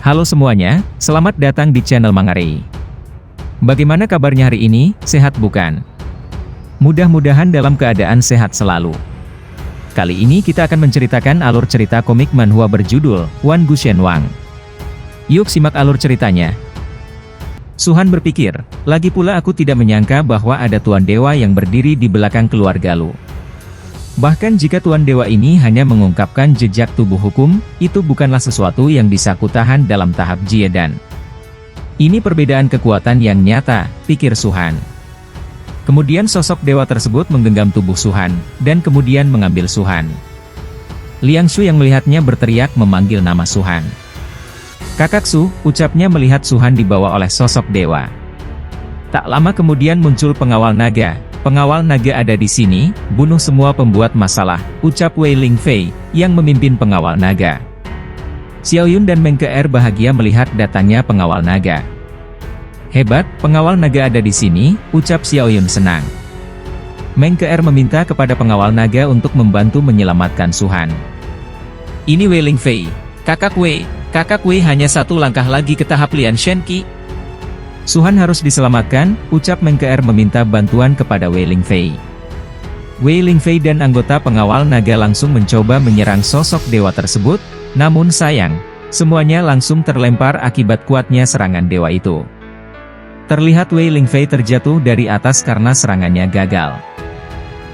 Halo semuanya, selamat datang di channel Mangare. Bagaimana kabarnya hari ini, sehat bukan? Mudah-mudahan dalam keadaan sehat selalu. Kali ini kita akan menceritakan alur cerita komik manhwa berjudul Wan Gu Shen Wang. Yuk simak alur ceritanya. Suhan berpikir, lagi pula aku tidak menyangka bahwa ada Tuan Dewa yang berdiri di belakang keluarga Lu. Bahkan jika Tuan Dewa ini hanya mengungkapkan jejak tubuh hukum, itu bukanlah sesuatu yang bisa kutahan dalam tahap Jiedan. Ini perbedaan kekuatan yang nyata, pikir Suhan. Kemudian sosok dewa tersebut menggenggam tubuh Suhan, dan kemudian mengambil Suhan. Liang Shu yang melihatnya berteriak memanggil nama Suhan. "Kakak Su," ucapnya melihat Suhan dibawa oleh sosok dewa. Tak lama kemudian muncul pengawal naga. "Pengawal naga ada di sini, bunuh semua pembuat masalah," ucap Wei Lingfei, yang memimpin pengawal naga. Xiao Yun dan Meng Ke bahagia melihat datangnya pengawal naga. "Hebat, pengawal naga ada di sini," ucap Xiao Yun senang. Meng Ke meminta kepada pengawal naga untuk membantu menyelamatkan Suhan. "Ini Wei Lingfei, kakak Wei hanya satu langkah lagi ke tahap Lian Shenqi. Suhan harus diselamatkan," ucap Meng Ke meminta bantuan kepada Wei Lingfei. Wei Lingfei dan anggota pengawal naga langsung mencoba menyerang sosok dewa tersebut, namun sayang, semuanya langsung terlempar akibat kuatnya serangan dewa itu. Terlihat Wei Lingfei terjatuh dari atas karena serangannya gagal.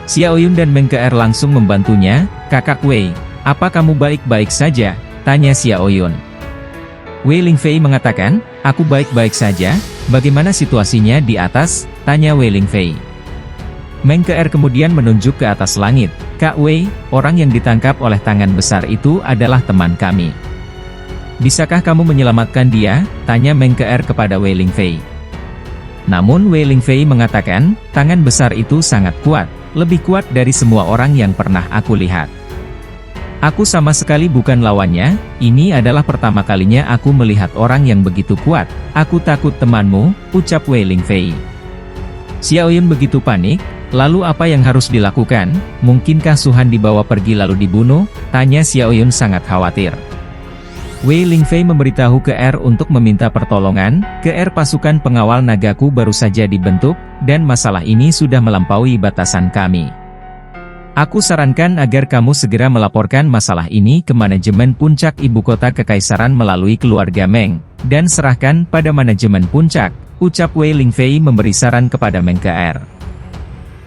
Xiao Yun dan Meng Ke langsung membantunya. "Kakak Wei, apa kamu baik-baik saja?" tanya Xiao Yun. Wei Lingfei mengatakan, "Aku baik-baik saja. Bagaimana situasinya di atas?" tanya Wei Lingfei. Meng Ke kemudian menunjuk ke atas langit. "Kak Wei, orang yang ditangkap oleh tangan besar itu adalah teman kami. Bisakah kamu menyelamatkan dia?" tanya Meng Ke kepada Wei Lingfei. Namun Wei Lingfei mengatakan, "Tangan besar itu sangat kuat, lebih kuat dari semua orang yang pernah aku lihat. Aku sama sekali bukan lawannya, ini adalah pertama kalinya aku melihat orang yang begitu kuat. Aku takut temanmu," ucap Wei Lingfei. Xiao Yun begitu panik, "Lalu apa yang harus dilakukan? Mungkinkah Suhan dibawa pergi lalu dibunuh?" tanya Xiao Yun sangat khawatir. Wei Lingfei memberitahu Ke untuk meminta pertolongan. "Pasukan pengawal nagaku baru saja dibentuk, dan masalah ini sudah melampaui batasan kami. Aku sarankan agar kamu segera melaporkan masalah ini ke manajemen puncak ibu kota kekaisaran melalui keluarga Meng, dan serahkan pada manajemen puncak," ucap Wei Lingfei memberi saran kepada Meng Ke.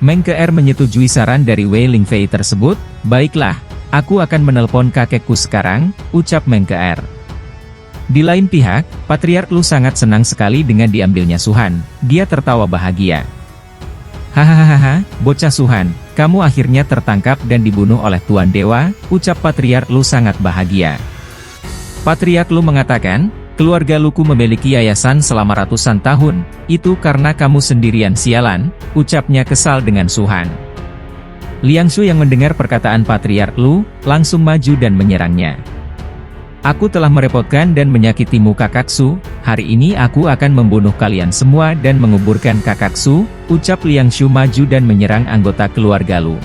Meng Ke menyetujui saran dari Wei Lingfei tersebut. "Baiklah, aku akan menelpon kakekku sekarang," ucap Meng Ke. Di lain pihak, Patriark Lu sangat senang sekali dengan diambilnya Suhan. Dia tertawa bahagia. "Hahaha, bocah Suhan, kamu akhirnya tertangkap dan dibunuh oleh Tuan Dewa," ucap Patriark Lu sangat bahagia. Patriark Lu mengatakan, "Keluarga Luku memiliki yayasan selama ratusan tahun, itu karena kamu sendirian sialan," ucapnya kesal dengan Suhan. Liang Shu yang mendengar perkataan Patriark Lu, langsung maju dan menyerangnya. "Aku telah merepotkan dan menyakitimu kakak Su, hari ini aku akan membunuh kalian semua dan menguburkan kakak Su," ucap Liang Shu maju dan menyerang anggota keluarga Lu.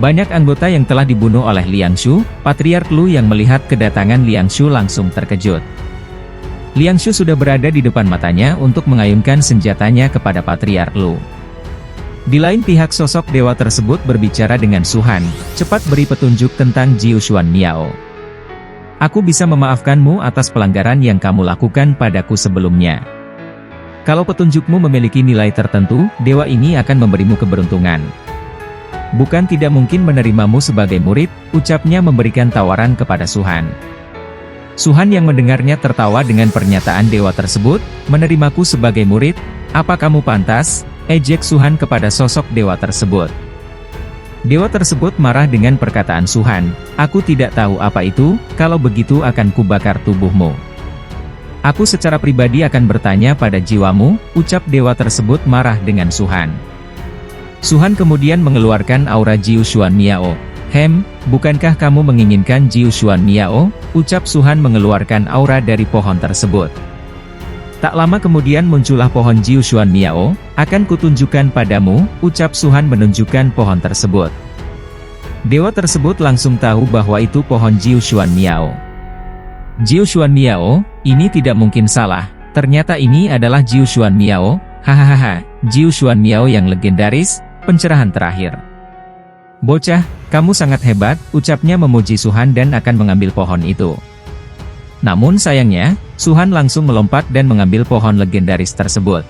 Banyak anggota yang telah dibunuh oleh Liang Shu. Patriark Lu yang melihat kedatangan Liang Shu langsung terkejut. Liang Shu sudah berada di depan matanya untuk mengayunkan senjatanya kepada Patriark Lu. Di lain pihak sosok dewa tersebut berbicara dengan Suhan, "Cepat beri petunjuk tentang Jiu Xuan Miao. Aku bisa memaafkanmu atas pelanggaran yang kamu lakukan padaku sebelumnya. Kalau petunjukmu memiliki nilai tertentu, dewa ini akan memberimu keberuntungan. Bukan tidak mungkin menerimamu sebagai murid," ucapnya memberikan tawaran kepada Suhan. Suhan yang mendengarnya tertawa dengan pernyataan dewa tersebut. "Menerimaku sebagai murid? Apa kamu pantas?" ejek Suhan kepada sosok dewa tersebut. Dewa tersebut marah dengan perkataan Suhan. "Aku tidak tahu apa itu, kalau begitu akan kubakar tubuhmu. Aku secara pribadi akan bertanya pada jiwamu," ucap dewa tersebut marah dengan Suhan. Suhan kemudian mengeluarkan aura Jiu Xuan Miao. Bukankah kamu menginginkan Jiu Xuan Miao?" ucap Suhan mengeluarkan aura dari pohon tersebut. Tak lama kemudian muncullah pohon Jiu Xuan Miao. "Akan kutunjukkan padamu," ucap Suhan menunjukkan pohon tersebut. Dewa tersebut langsung tahu bahwa itu pohon Jiu Xuan Miao. Jiu Xuan Miao, ini tidak mungkin salah. Ternyata ini adalah Jiu Xuan Miao. Hahaha, Jiu Xuan Miao yang legendaris, pencerahan terakhir. Bocah, kamu sangat hebat, ucapnya memuji Suhan dan akan mengambil pohon itu. Namun sayangnya, Suhan langsung melompat dan mengambil pohon legendaris tersebut.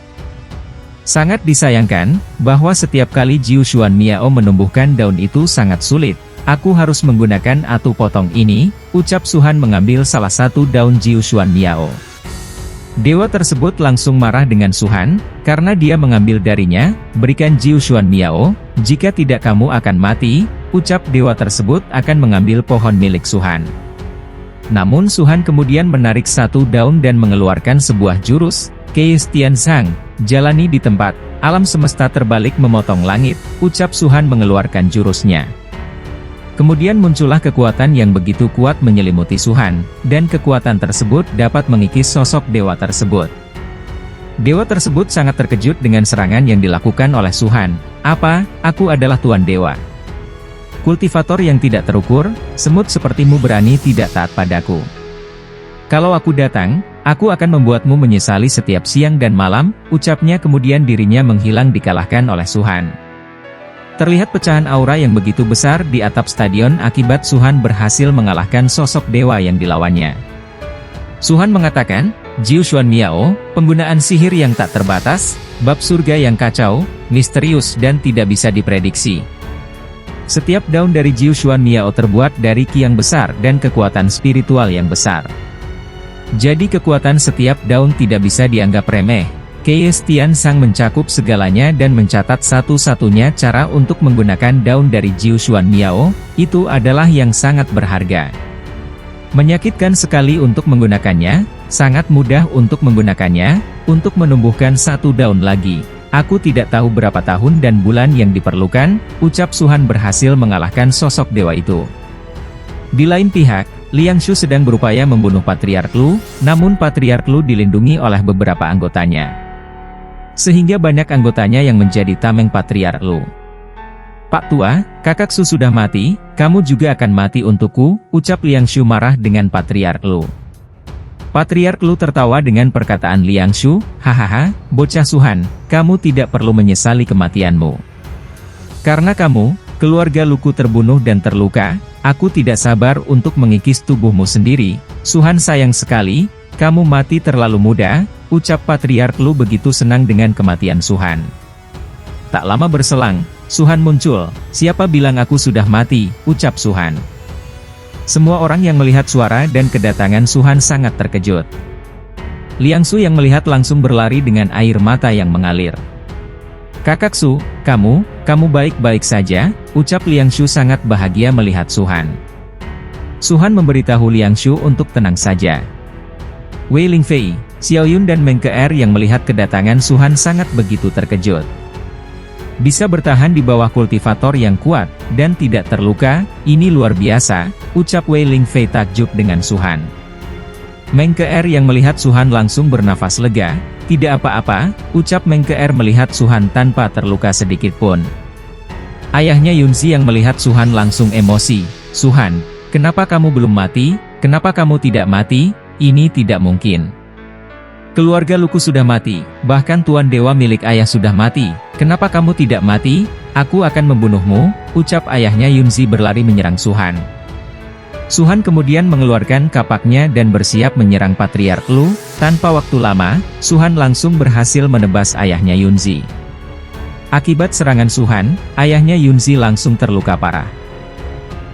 Sangat disayangkan, bahwa setiap kali Jiu Xuan Miao menumbuhkan daun itu sangat sulit. Aku harus menggunakan atu potong ini, ucap Suhan mengambil salah satu daun Jiu Xuan Miao. Dewa tersebut langsung marah dengan Suhan, karena dia mengambil darinya, berikan Jiu Xuan Miao, jika tidak kamu akan mati, ucap dewa tersebut akan mengambil pohon milik Suhan. Namun Suhan kemudian menarik satu daun dan mengeluarkan sebuah jurus, Keis Tian Sang, jalani di tempat, alam semesta terbalik memotong langit, ucap Suhan mengeluarkan jurusnya. Kemudian muncullah kekuatan yang begitu kuat menyelimuti Suhan, dan kekuatan tersebut dapat mengikis sosok dewa tersebut. Dewa tersebut sangat terkejut dengan serangan yang dilakukan oleh Suhan. Apa, aku adalah Tuan Dewa? Kultivator yang tidak terukur, semut sepertimu berani tidak taat padaku. Kalau aku datang, aku akan membuatmu menyesali setiap siang dan malam, ucapnya kemudian dirinya menghilang dikalahkan oleh Suhan. Terlihat pecahan aura yang begitu besar di atap stadion akibat Suhan berhasil mengalahkan sosok dewa yang dilawannya. Suhan mengatakan, Jiu Xuan Miao, penggunaan sihir yang tak terbatas, bab surga yang kacau, misterius dan tidak bisa diprediksi. Setiap daun dari Jiu Xuan Miao terbuat dari ki yang besar dan kekuatan spiritual yang besar. Jadi kekuatan setiap daun tidak bisa dianggap remeh. Keis Tian Sang mencakup segalanya dan mencatat satu-satunya cara untuk menggunakan daun dari Jiu Xuan Miao, itu adalah yang sangat berharga. Menyakitkan sekali untuk menggunakannya, sangat mudah untuk menggunakannya, untuk menumbuhkan satu daun lagi. Aku tidak tahu berapa tahun dan bulan yang diperlukan, ucap Suhan berhasil mengalahkan sosok dewa itu. Di lain pihak, Liang Shu sedang berupaya membunuh Patriark Lu, namun Patriark Lu dilindungi oleh beberapa anggotanya. Sehingga banyak anggotanya yang menjadi tameng Patriark Lu. Pak Tua, kakak Su sudah mati, kamu juga akan mati untukku, ucap Liang Shu marah dengan Patriark Lu. Patriark Lu tertawa dengan perkataan Liang Shu, hahaha, bocah Suhan, kamu tidak perlu menyesali kematianmu. Karena kamu, keluarga Luku terbunuh dan terluka, aku tidak sabar untuk mengikis tubuhmu sendiri, Suhan sayang sekali, kamu mati terlalu muda, ucap Patriark Lu begitu senang dengan kematian Suhan. Tak lama berselang, Suhan muncul, siapa bilang aku sudah mati, ucap Suhan. Semua orang yang melihat suara dan kedatangan Suhan sangat terkejut. Liang Shu yang melihat langsung berlari dengan air mata yang mengalir. Kakak Su, kamu baik-baik saja, ucap Liang Shu sangat bahagia melihat Suhan. Suhan memberitahu Liang Shu untuk tenang saja. Wei Lingfei, Xiao Yun dan Meng Ke yang melihat kedatangan Suhan sangat begitu terkejut. Bisa bertahan di bawah kultivator yang kuat, dan tidak terluka, ini luar biasa, ucap Wei Lingfei takjub dengan Suhan. Meng Ke yang melihat Suhan langsung bernafas lega, tidak apa-apa, ucap Meng Ke melihat Suhan tanpa terluka sedikit pun. Ayahnya Yunzi yang melihat Suhan langsung emosi, Suhan, kenapa kamu belum mati, kenapa kamu tidak mati, ini tidak mungkin. Keluarga Luku sudah mati, bahkan Tuan Dewa milik ayah sudah mati, kenapa kamu tidak mati? Aku akan membunuhmu, ucap ayahnya Yunzi berlari menyerang Suhan. Suhan kemudian mengeluarkan kapaknya dan bersiap menyerang Patriark Lu, tanpa waktu lama, Suhan langsung berhasil menebas ayahnya Yunzi. Akibat serangan Suhan, ayahnya Yunzi langsung terluka parah.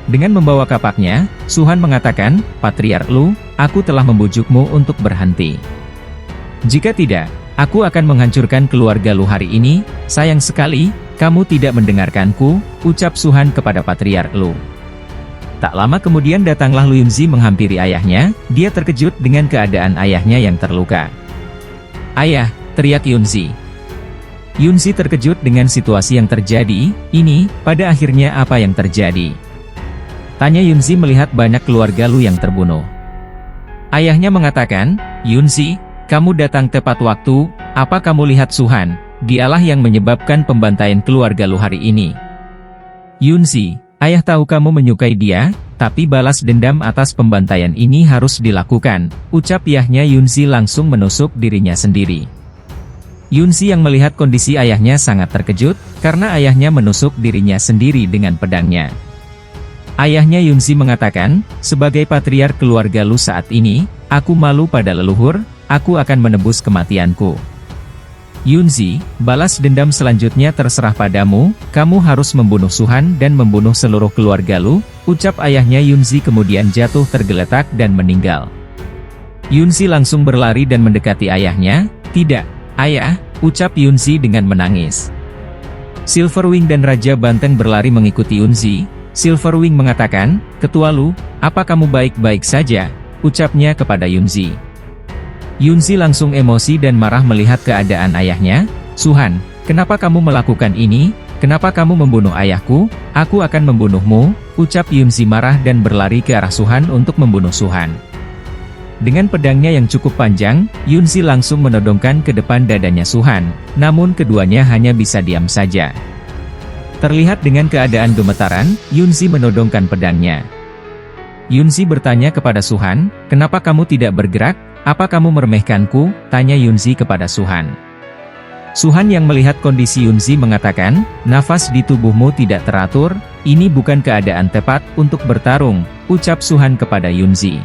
Dengan membawa kapaknya, Suhan mengatakan, Patriark Lu, aku telah membujukmu untuk berhenti. Jika tidak, aku akan menghancurkan keluarga Lu hari ini, sayang sekali, kamu tidak mendengarkanku, ucap Suhan kepada Patriark Lu. Tak lama kemudian datanglah Lu Yunzi menghampiri ayahnya, dia terkejut dengan keadaan ayahnya yang terluka. Ayah, teriak Yunzi. Yunzi terkejut dengan situasi yang terjadi, ini, pada akhirnya apa yang terjadi? Tanya Yunzi melihat banyak keluarga Lu yang terbunuh. Ayahnya mengatakan, Yunzi, kamu datang tepat waktu, apa kamu lihat Suhan, dialah yang menyebabkan pembantaian keluarga Lu hari ini. Yunzi, ayah tahu kamu menyukai dia, Tapi balas dendam atas pembantaian ini harus dilakukan, ucap ayahnya Yunzi langsung menusuk dirinya sendiri. Yunzi yang melihat kondisi ayahnya sangat terkejut, karena ayahnya menusuk dirinya sendiri dengan pedangnya. Ayahnya Yunzi mengatakan, sebagai patriark keluarga Lu saat ini, aku malu pada leluhur, aku akan menebus kematianku. Yunzi, balas dendam selanjutnya terserah padamu, kamu harus membunuh Suhan dan membunuh seluruh keluarga Lu, ucap ayahnya Yunzi kemudian jatuh tergeletak dan meninggal. Yunzi langsung berlari dan mendekati ayahnya, tidak, ayah, ucap Yunzi dengan menangis. Silverwing dan Raja Banteng berlari mengikuti Yunzi. Silverwing mengatakan, Ketua Lu, apa kamu baik-baik saja, ucapnya kepada Yunzi. Yunzi langsung emosi dan marah melihat keadaan ayahnya. Suhan, kenapa kamu melakukan ini? Kenapa kamu membunuh ayahku? Aku akan membunuhmu, ucap Yunzi marah dan berlari ke arah Suhan untuk membunuh Suhan. Dengan pedangnya yang cukup panjang, Yunzi langsung menodongkan ke depan dadanya Suhan, namun keduanya hanya bisa diam saja. Terlihat dengan keadaan gemetaran, Yunzi menodongkan pedangnya. Yunzi bertanya kepada Suhan, kenapa kamu tidak bergerak? Apa kamu meremehkanku? Tanya Yunzi kepada Suhan. Suhan yang melihat kondisi Yunzi mengatakan, nafas di tubuhmu tidak teratur, ini bukan keadaan tepat untuk bertarung, ucap Suhan kepada Yunzi.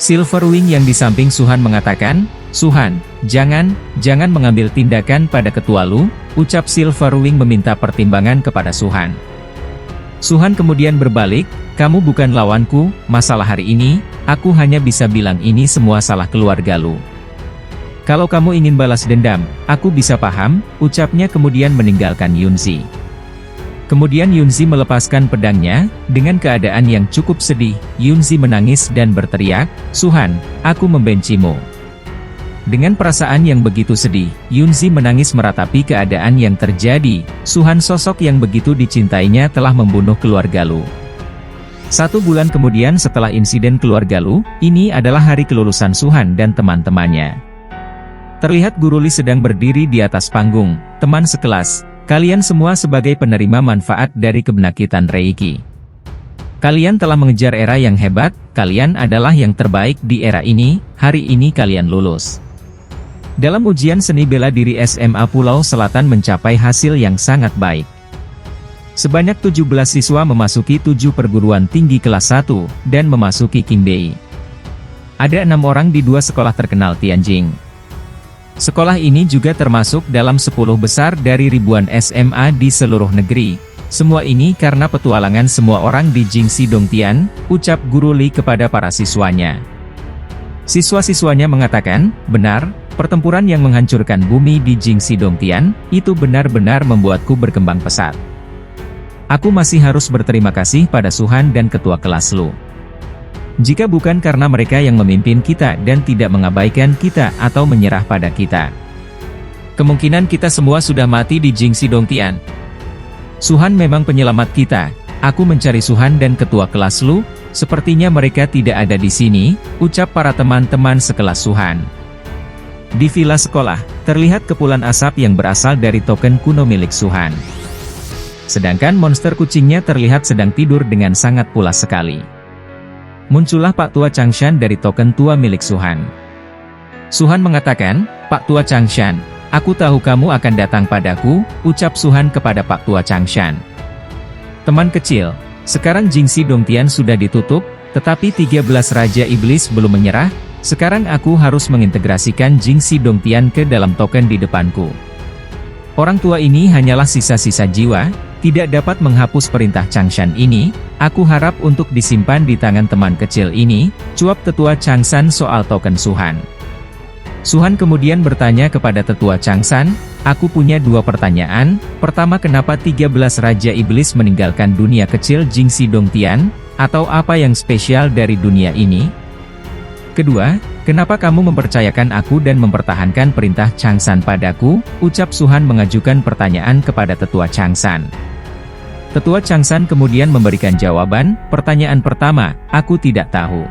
Silverwing yang di samping Suhan mengatakan, Suhan, jangan mengambil tindakan pada ketua Lu, ucap Silverwing meminta pertimbangan kepada Suhan. Suhan kemudian berbalik, kamu bukan lawanku, masalah hari ini, aku hanya bisa bilang ini semua salah keluarga Lu. Kalau kamu ingin balas dendam, aku bisa paham, ucapnya kemudian meninggalkan Yunzi. Kemudian Yunzi melepaskan pedangnya, dengan keadaan yang cukup sedih, Yunzi menangis dan berteriak, Suhan, aku membencimu. Dengan perasaan yang begitu sedih, Yunzi menangis meratapi keadaan yang terjadi. Suhan sosok yang begitu dicintainya telah membunuh keluarga Lu. 1 bulan kemudian setelah insiden keluarga Lu, ini adalah hari kelulusan Suhan dan teman-temannya. Terlihat Guru Li sedang berdiri di atas panggung, teman sekelas, kalian semua sebagai penerima manfaat dari kebangkitan Reiki. Kalian telah mengejar era yang hebat, kalian adalah yang terbaik di era ini, hari ini kalian lulus. Dalam ujian seni bela diri SMA Pulau Selatan mencapai hasil yang sangat baik. Sebanyak 17 siswa memasuki 7 perguruan tinggi kelas 1, dan memasuki Qingbei. Ada 6 orang di 2 sekolah terkenal Tianjin. Sekolah ini juga termasuk dalam 10 besar dari ribuan SMA di seluruh negeri. Semua ini karena petualangan semua orang di Jingxi Dongtian, ucap Guru Li kepada para siswanya. Siswa-siswanya mengatakan, benar, pertempuran yang menghancurkan bumi di Jingxi Dongtian, itu benar-benar membuatku berkembang pesat. Aku masih harus berterima kasih pada Suhan dan ketua kelas Lu. Jika bukan karena mereka yang memimpin kita dan tidak mengabaikan kita atau menyerah pada kita, kemungkinan kita semua sudah mati di Jingxi Dongtian. Suhan memang penyelamat kita. Aku mencari Suhan dan ketua kelas Lu, sepertinya mereka tidak ada di sini, ucap para teman-teman sekelas Suhan. Di villa sekolah, terlihat kepulan asap yang berasal dari token kuno milik Suhan. Sedangkan monster kucingnya terlihat sedang tidur dengan sangat pulas sekali. Muncullah Pak Tua Changshan dari token tua milik Suhan. Suhan mengatakan, Pak Tua Changshan, aku tahu kamu akan datang padaku, ucap Suhan kepada Pak Tua Changshan. Teman kecil, sekarang Jingxi Dongtian sudah ditutup, tetapi 13 Raja Iblis belum menyerah, sekarang aku harus mengintegrasikan Jingxi Dongtian ke dalam token di depanku. Orang tua ini hanyalah sisa-sisa jiwa, tidak dapat menghapus perintah Changshan ini, aku harap untuk disimpan di tangan teman kecil ini, cuap tetua Changshan soal token Suhan. Suhan kemudian bertanya kepada tetua Changshan, aku punya 2 pertanyaan, pertama kenapa 13 Raja Iblis meninggalkan dunia kecil Jingxi Dongtian, atau apa yang spesial dari dunia ini? Kedua, kenapa kamu mempercayakan aku dan mempertahankan perintah Changshan padaku? Ucap Suhan mengajukan pertanyaan kepada tetua Changshan. Tetua Changshan kemudian memberikan jawaban, pertanyaan pertama, aku tidak tahu.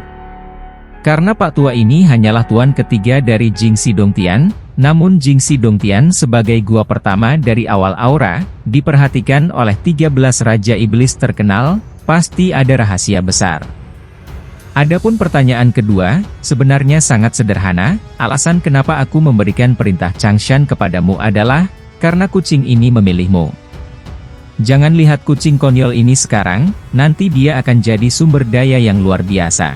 Karena Pak Tua ini hanyalah tuan ketiga dari Jingxi Dongtian, namun Jingxi Dongtian sebagai gua pertama dari awal aura, diperhatikan oleh 13 Raja Iblis terkenal, Pasti ada rahasia besar. Adapun pertanyaan kedua, sebenarnya sangat sederhana, alasan kenapa aku memberikan perintah Changshan kepadamu adalah, karena kucing ini memilihmu. Jangan lihat kucing konyol ini sekarang, nanti dia akan jadi sumber daya yang luar biasa.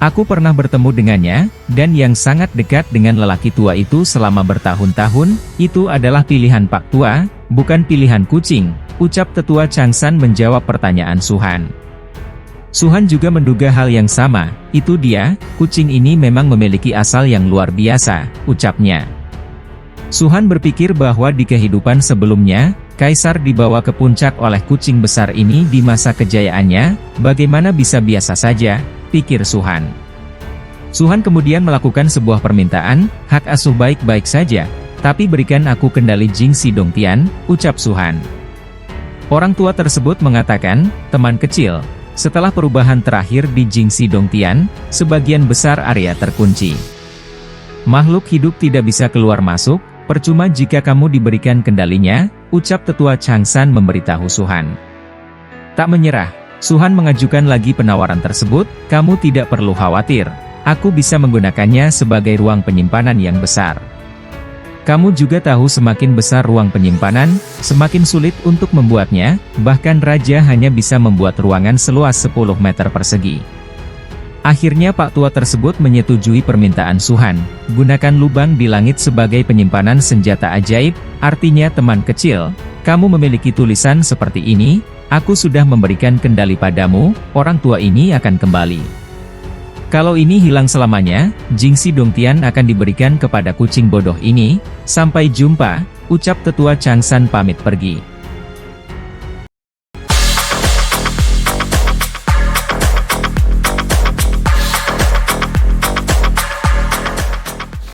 Aku pernah bertemu dengannya, dan yang sangat dekat dengan lelaki tua itu selama bertahun-tahun, itu adalah pilihan Pak Tua, bukan pilihan kucing, ucap tetua Changshan menjawab pertanyaan Suhan. Suhan juga menduga hal yang sama, itu dia, kucing ini memang memiliki asal yang luar biasa, ucapnya. Suhan berpikir bahwa di kehidupan sebelumnya, Kaisar dibawa ke puncak oleh kucing besar ini di masa kejayaannya, bagaimana bisa biasa saja, pikir Suhan. Suhan kemudian melakukan sebuah permintaan, hak asuh baik-baik saja, tapi berikan aku kendali Jingxi Dongtian, ucap Suhan. Orang tua tersebut mengatakan, teman kecil, setelah perubahan terakhir di Jingxi Dongtian, sebagian besar area terkunci. Makhluk hidup tidak bisa keluar masuk, percuma jika kamu diberikan kendalinya, ucap tetua Changshan memberitahu Suhan. Tak menyerah, Suhan mengajukan lagi penawaran tersebut, kamu tidak perlu khawatir, aku bisa menggunakannya sebagai ruang penyimpanan yang besar. Kamu juga tahu semakin besar ruang penyimpanan, semakin sulit untuk membuatnya, bahkan Raja hanya bisa membuat ruangan seluas 10 meter persegi. Akhirnya Pak Tua tersebut menyetujui permintaan Suhan, gunakan lubang di langit sebagai penyimpanan senjata ajaib, artinya teman kecil, kamu memiliki tulisan seperti ini, aku sudah memberikan kendali padamu, orang tua ini akan kembali. Kalau ini hilang selamanya, Jingxi Dongtian akan diberikan kepada kucing bodoh ini, sampai jumpa, ucap tetua Changshan pamit pergi.